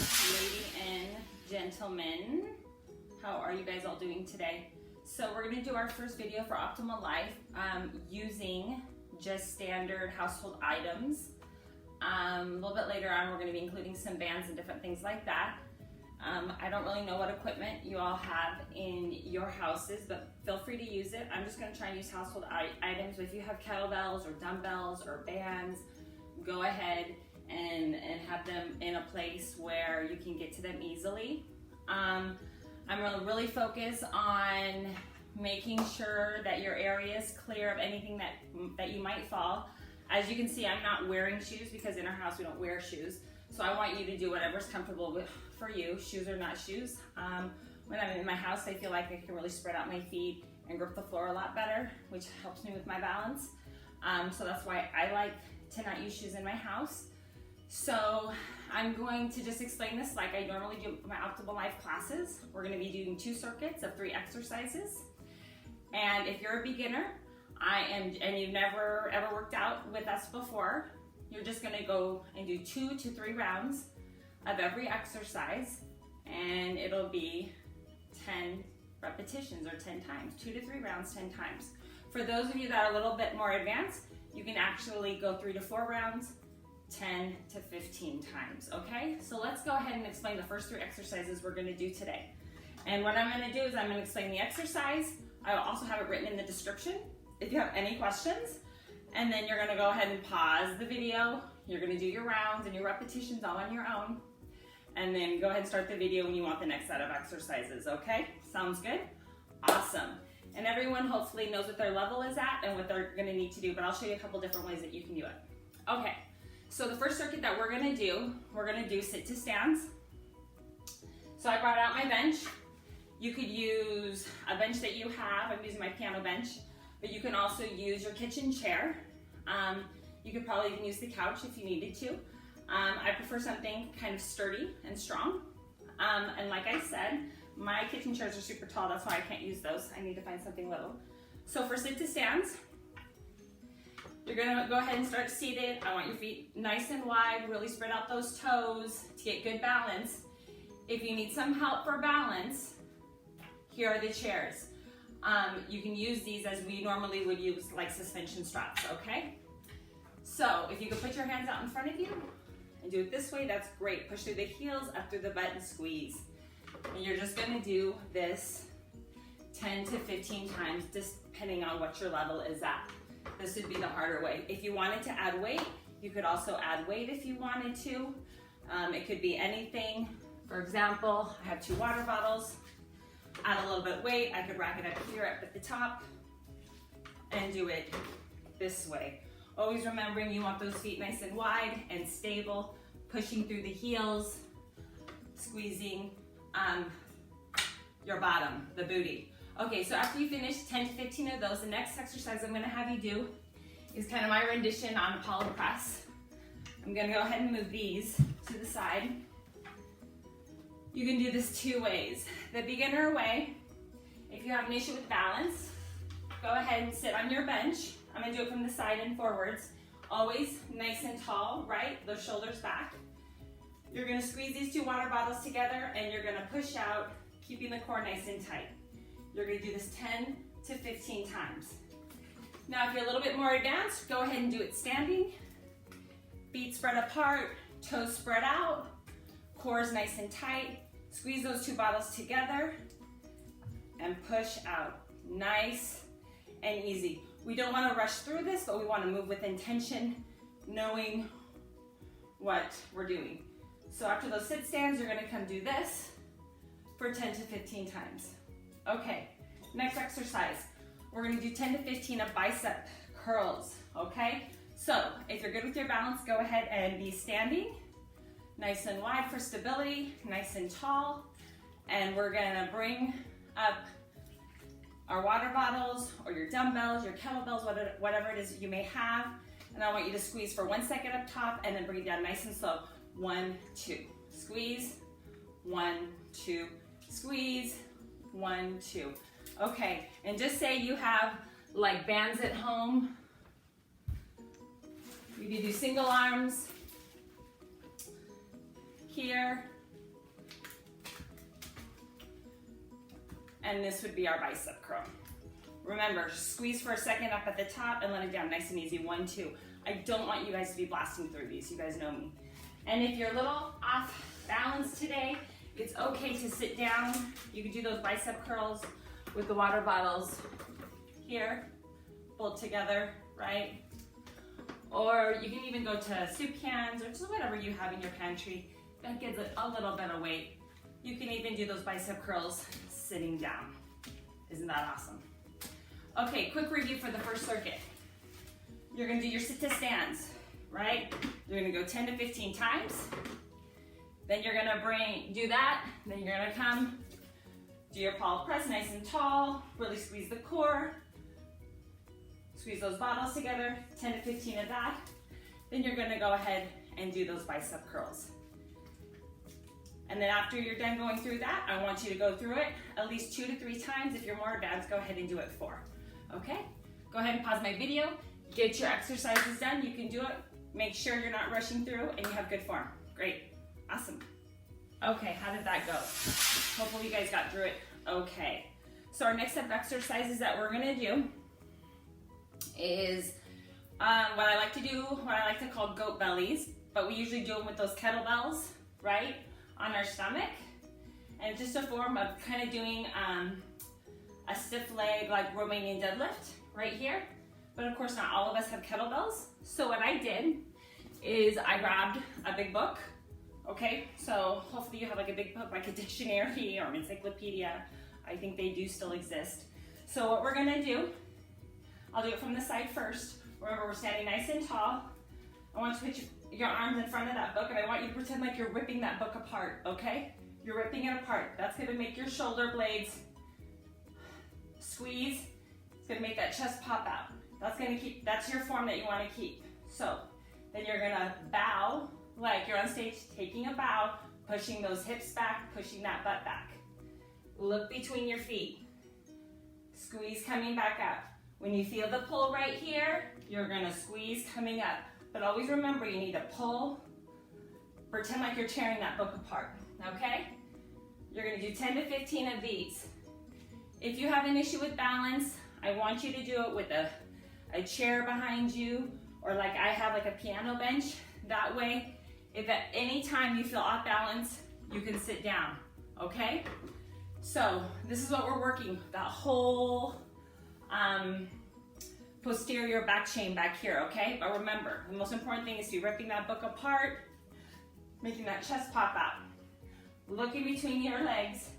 Ladies and gentlemen, how are you guys all doing today? So we're going to do our first video for optimal life using just standard household items. A little bit later on, we're going to be including some bands and different things like that. I don't really know what equipment you all have in your houses, but feel free to use it. I'm just going to try and use household items. If you have kettlebells or dumbbells or bands, go ahead and have them in a place where you can get to them easily. I'm really focused on making sure that your area is clear of anything that you might fall. As you can see, I'm not wearing shoes because in our house we don't wear shoes. So I want you to do whatever's comfortable for you, shoes or not shoes. When I'm in my house, I feel like I can really spread out my feet and grip the floor a lot better, which helps me with my balance. So that's why I like to not use shoes in my house. So I'm going to just explain this like I normally do my Optimal Life classes. We're going to be doing 2 circuits of 3 exercises. And if you're a beginner, and you've never ever worked out with us before, you're just going to go and do 2 to 3 rounds of every exercise, and it'll be 10 repetitions or 10 times, 2 to 3 rounds, 10 times. For those of you that are a little bit more advanced, you can actually go 3 to 4 rounds, 10 to 15 times, okay? So let's go ahead and explain the first 3 exercises we're going to do today. And what I'm going to do is I'm going to explain the exercise. I'll also have it written in the description if you have any questions. And then you're going to go ahead and pause the video. You're going to do your rounds and your repetitions all on your own. And then go ahead and start the video when you want the next set of exercises, okay? Sounds good? Awesome. And everyone hopefully knows what their level is at and what they're going to need to do, but I'll show you a couple different ways that you can do it. Okay. So the first circuit that we're going to do sit to stands. So I brought out my bench. You could use a bench that you have. I'm using my piano bench, but you can also use your kitchen chair. You could probably even use the couch if you needed to. I prefer something kind of sturdy and strong. And like I said, my kitchen chairs are super tall. That's why I can't use those. I need to find something little. So for sit to stands, you're gonna go ahead and start seated. I want your feet nice and wide, really spread out those toes to get good balance. If you need some help for balance, here are the chairs. You can use these as we normally would use like suspension straps, okay? So if you could put your hands out in front of you and do it this way, that's great. Push through the heels, up through the butt and squeeze. And you're just gonna do this 10 to 15 times, depending on what your level is at. This would be the harder way. If you wanted to add weight, you could also add weight if you wanted to. It could be anything. For example, I have 2 water bottles. Add a little bit of weight. I could rack it up here at the top and do it this way. Always remembering you want those feet nice and wide and stable, pushing through the heels, squeezing your bottom, the booty. Okay, so after you finish 10 to 15 of those, the next exercise I'm gonna have you do is kind of my rendition on a Pall press. I'm gonna go ahead and move these to the side. You can do this 2 ways. The beginner way, if you have an issue with balance, go ahead and sit on your bench. I'm gonna do it from the side and forwards. Always nice and tall, right? Those shoulders back. You're gonna squeeze these 2 water bottles together and you're gonna push out, keeping the core nice and tight. You're gonna do this 10 to 15 times. Now, if you're a little bit more advanced, go ahead and do it standing. Feet spread apart, toes spread out, core is nice and tight. Squeeze those 2 bottles together and push out. Nice and easy. We don't want to rush through this, but we want to move with intention, knowing what we're doing. So after those sit stands, you're going to come do this for 10 to 15 times. Okay, next exercise. We're going to do 10 to 15 of bicep curls, okay? So if you're good with your balance, go ahead and be standing. Nice and wide for stability, nice and tall. And we're gonna bring up our water bottles or your dumbbells, your kettlebells, whatever it is you may have. And I want you to squeeze for 1 second up top and then bring it down nice and slow. 1, 2, squeeze, 1, 2, squeeze, 1, 2. Okay, and just say you have like bands at home. You can do single arms here, and this would be our bicep curl. Remember, squeeze for a second up at the top and let it down, nice and easy, 1, 2. I don't want you guys to be blasting through these, you guys know me. And if you're a little off balance today, it's okay to sit down. You can do those bicep curls with the water bottles here, pulled together, right? Or you can even go to soup cans or just whatever you have in your pantry that gives it a little bit of weight. You can even do those bicep curls sitting down. Isn't that awesome? Okay, quick review for the first circuit. You're gonna do your sit to stands, right? You're gonna go 10 to 15 times. Then you're gonna do that. Then you're gonna come, do your Pall press nice and tall, really squeeze the core. Squeeze those bottles together, 10 to 15 of that. Then you're gonna go ahead and do those bicep curls. And then after you're done going through that, I want you to go through it at least 2 to 3 times. If you're more advanced, go ahead and do it 4, okay? Go ahead and pause my video, get your exercises done. You can do it. Make sure you're not rushing through and you have good form. Great, awesome. Okay, how did that go? Hopefully you guys got through it okay. So our next set of exercises that we're gonna do is what I like to do, what I like to call goat bellies, but we usually do them with those kettlebells, right, on our stomach. And it's just a form of kind of doing a stiff leg like Romanian deadlift right here. But of course not all of us have kettlebells. So what I did is I grabbed a big book, okay? So hopefully you have like a big book, like a dictionary or an encyclopedia. I think they do still exist. So what we're gonna do, I'll do it from the side first. Remember, we're standing nice and tall. I want you to put your arms in front of that book, and I want you to pretend like you're ripping that book apart, okay? You're ripping it apart. That's gonna make your shoulder blades squeeze. It's gonna make that chest pop out. That's your form that you wanna keep. So then you're gonna bow, like you're on stage, taking a bow, pushing those hips back, pushing that butt back. Look between your feet. Squeeze coming back up. When you feel the pull right here, you're gonna squeeze coming up. But always remember, you need to pull, pretend like you're tearing that book apart, okay? You're gonna do 10 to 15 of these. If you have an issue with balance, I want you to do it with a chair behind you, or like I have like a piano bench. That way, if at any time you feel off balance, you can sit down, okay? So this is what we're working, that whole posterior back chain back here, okay? But remember, the most important thing is to be ripping that book apart, making that chest pop out. Looking between your legs.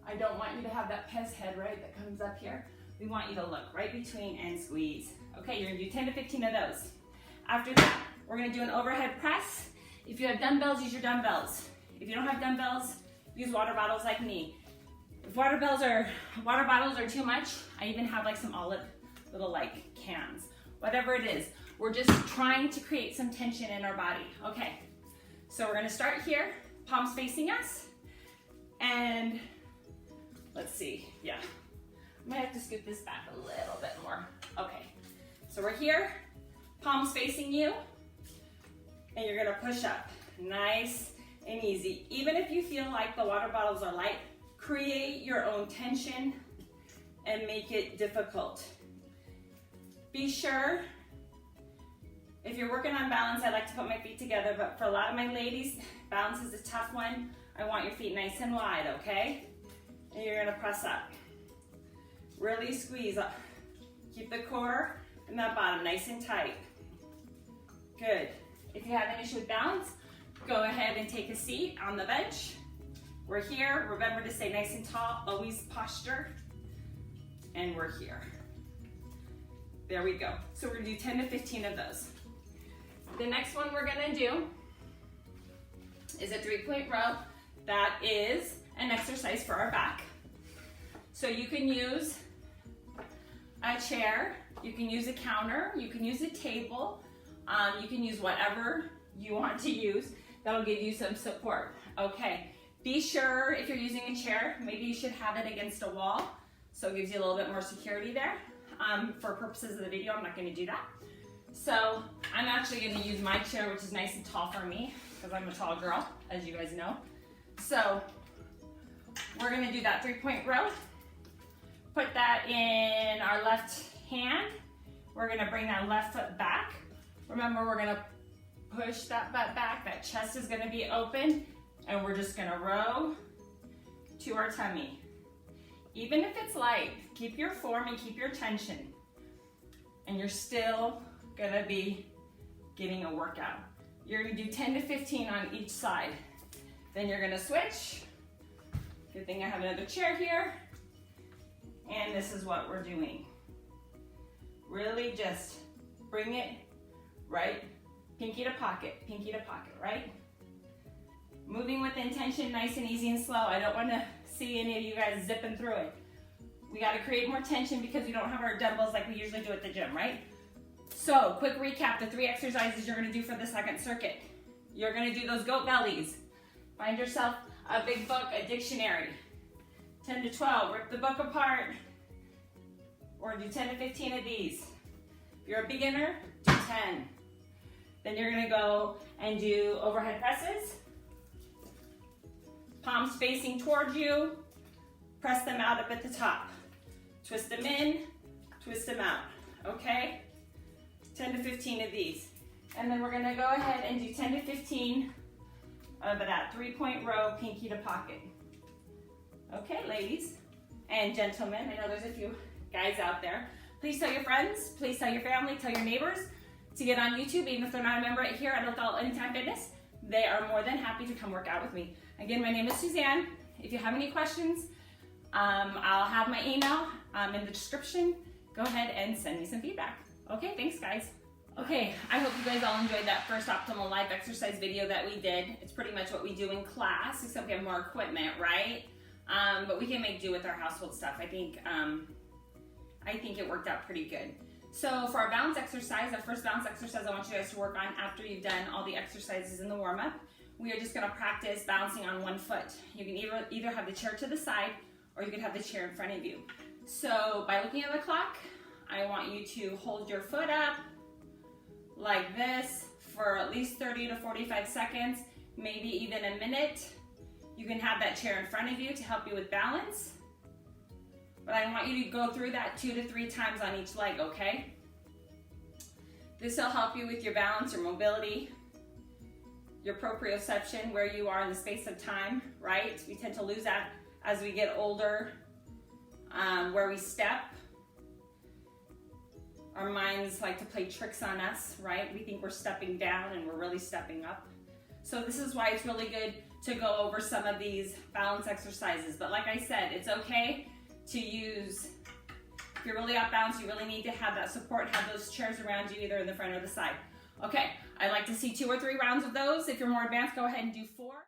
I don't want you to have that Pez head, right, that comes up here. We want you to look right between and squeeze. Okay, you're gonna do 10 to 15 of those. After that, we're gonna do an overhead press. If you have dumbbells, use your dumbbells. If you don't have dumbbells, use water bottles like me. If water bottles are too much, I even have like some olive little like cans. Whatever it is, we're just trying to create some tension in our body. Okay, so we're gonna start here, palms facing us, and let's see, yeah. I might have to scoot this back a little bit more. Okay, so we're here, palms facing you, and you're gonna push up, nice and easy. Even if you feel like the water bottles are light, create your own tension and make it difficult. Be sure, if you're working on balance, I like to put my feet together, but for a lot of my ladies, balance is a tough one. I want your feet nice and wide, okay? And you're gonna press up. Really squeeze up. Keep the core and that bottom nice and tight. Good. If you have an issue with balance, go ahead and take a seat on the bench. We're here. Remember to stay nice and tall, always posture. And we're here. There we go. So we're gonna do 10 to 15 of those. The next one we're gonna do is a 3-point row. That is an exercise for our back. So you can use a chair, you can use a counter, you can use a table, you can use whatever you want to use. That'll give you some support. Okay, be sure if you're using a chair, maybe you should have it against a wall, so it gives you a little bit more security there. For purposes of the video, I'm not gonna do that. So I'm actually gonna use my chair, which is nice and tall for me, because I'm a tall girl, as you guys know. So we're gonna do that 3-point row. put that in our left hand. We're gonna bring that left foot back. Remember, we're gonna push that butt back. That chest is gonna be open, and we're just gonna row to our tummy. Even if it's light, keep your form and keep your tension. And you're still gonna be getting a workout. You're gonna do 10 to 15 on each side. Then you're gonna switch. Good thing I have another chair here. And this is what we're doing. Really just bring it right, pinky to pocket, right? Moving with intention, nice and easy and slow. I don't wanna see any of you guys zipping through it. We gotta create more tension because we don't have our dumbbells like we usually do at the gym, right? So, quick recap, the 3 exercises you're gonna do for the second circuit. You're gonna do those goat bellies. Find yourself a big book, a dictionary. 10 to 12, rip the book apart, or do 10 to 15 of these. If you're a beginner, do 10. Then you're gonna go and do overhead presses. Palms facing towards you. Press them out up at the top. Twist them in, twist them out, okay? 10 to 15 of these. And then we're gonna go ahead and do 10 to 15 of that 3-point row, pinky to pocket. Okay, ladies and gentlemen, I know there's a few guys out there. Please tell your friends, please tell your family, tell your neighbors to get on YouTube, even if they're not a member here at Adult Anytime Fitness. They are more than happy to come work out with me. Again, my name is Suzanne. If you have any questions, I'll have my email in the description. Go ahead and send me some feedback. Okay, thanks guys. Okay, I hope you guys all enjoyed that first Optimal Life exercise video that we did. It's pretty much what we do in class, except we have more equipment, right? But we can make do with our household stuff. I think it worked out pretty good. So for our balance exercise, our first balance exercise I want you guys to work on after you've done all the exercises in the warm-up, we are just gonna practice balancing on one foot. You can either have the chair to the side or you can have the chair in front of you. So by looking at the clock, I want you to hold your foot up like this for at least 30 to 45 seconds, maybe even a minute. You can have that chair in front of you to help you with balance. But I want you to go through that 2 to 3 times on each leg, okay? This will help you with your balance, your mobility, your proprioception, where you are in the space of time, right? We tend to lose that as we get older, where we step. Our minds like to play tricks on us, right? We think we're stepping down and we're really stepping up. So this is why it's really good to go over some of these balance exercises. But like I said, it's okay to use, if you're really off balance, you really need to have that support, have those chairs around you, either in the front or the side. Okay, I like to see 2 or 3 rounds of those. If you're more advanced, go ahead and do 4.